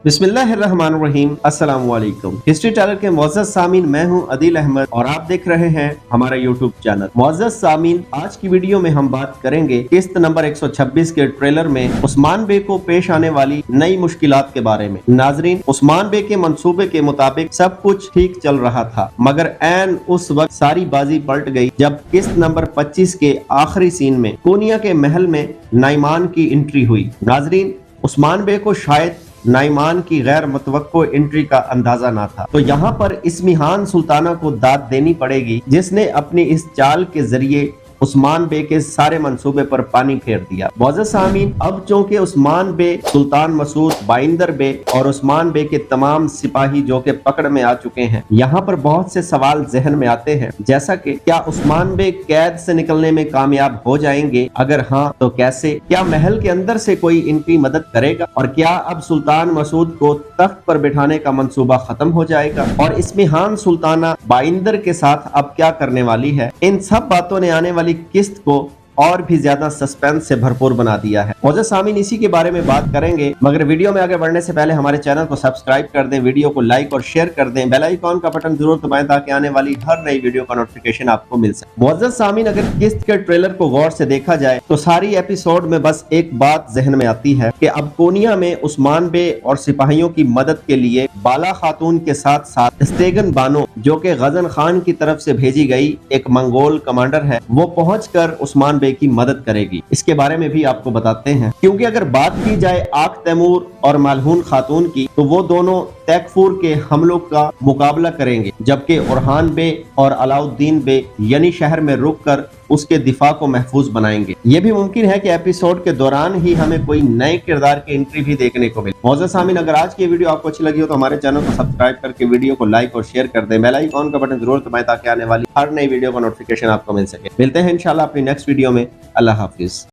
बिस्मिल्लाहिर्रहमानिर्रहीम, अस्सलाम वालेकुम। हिस्ट्री टेलर के मुअज़्ज़ज़ सामीन, मैं हूं अदील अहमद और आप देख रहे हैं हमारा यूट्यूब चैनल। मुअज़्ज़ज़ सामीन, आज की वीडियो में हम बात करेंगे किस्त नंबर 126 के ट्रेलर में उस्मान बे को पेश आने वाली नई मुश्किलात के बारे में। नाजरीन, उस्मान बे के मंसूबे के मुताबिक सब कुछ ठीक चल रहा था, मगर ऐन उस वक्त सारी बाजी पलट गई जब किस्त नंबर 25 के आखिरी सीन में कोनिया के महल में नाइमान की एंट्री हुई। नाजरीन, उस्मान बे को शायद नाइमान की गैर मुतवक्को एंट्री का अंदाजा ना था, तो यहाँ पर इस्मिहान सुल्ताना को दाद देनी पड़ेगी, जिसने अपनी इस चाल के जरिए उस्मान बे के सारे मंसूबे पर पानी फेर दिया। मुअज़्ज़ज़ सामीन, अब चूंकि उस्मान बे, सुल्तान मसूद, बाइंदर बे और उस्मान बे के तमाम सिपाही जो के पकड़ में आ चुके हैं, यहाँ पर बहुत से सवाल जहन में आते हैं, जैसा कि क्या उस्मान बे कैद से निकलने में कामयाब हो जाएंगे? अगर हाँ तो कैसे? क्या महल के अंदर से कोई इनकी मदद करेगा? और क्या अब सुल्तान मसूद को तख्त पर बिठाने का मंसूबा खत्म हो जाएगा? और इस्मिहान सुल्ताना बाइंदर के साथ अब क्या करने वाली है? इन सब बातों ने आने वाली किस्त को और भी ज्यादा सस्पेंस से भरपूर बना दिया है। मुअज़्ज़ज़ सामीन, इसी के बारे में बात करेंगे, मगर वीडियो में आगे बढ़ने से पहले हमारे चैनल को सब्सक्राइब कर दें, वीडियो को लाइक और शेयर कर दें, बेल आइकॉन का बटन जरूर दबाएं ताकि आने वाली हर नई वीडियो का नोटिफिकेशन आपको मिल सके। मुअज़्ज़ज़ सामीन, अगर किस्त के ट्रेलर को गौर से देखा जाए तो सारी एपिसोड में बस एक बात जहन में आती है कि अब कोनिया में उस्मान बे और सिपाहियों की मदद के लिए बाला खातून के साथ साथ स्टेगन बानो, जो कि गजन खान की तरफ से भेजी गई एक मंगोल कमांडर है, वो पहुंचकर उस्मान बे की मदद करेगी। इसके बारे में भी आपको बताते हैं, क्योंकि अगर बात की जाए आक तैमूर और मलहून खातून की, तो वो दोनों तैकफूर के हमलों का मुकाबला करेंगे, जबकि उरहान बे और अलाउद्दीन बे यानी शहर में रुक कर उसके दिफा को महफूज बनाएंगे। ये भी मुमकिन है कि एपिसोड के दौरान ही हमें कोई नए किरदार की एंट्री भी देखने को मिले। मुअज़्ज़ज़ सामीन, अगर आज की वीडियो आपको अच्छी लगी हो तो हमारे चैनल को सब्सक्राइब करके वीडियो को लाइक और शेयर कर दें, बेल आइकॉन का बटन जरूर दबाएं ताकि आने वाली हर नई वीडियो का नोटिफिकेशन आपको मिल सके। मिलते हैं इंशाल्लाह अपनी नेक्स्ट वीडियो में। अल्लाह हाफिज।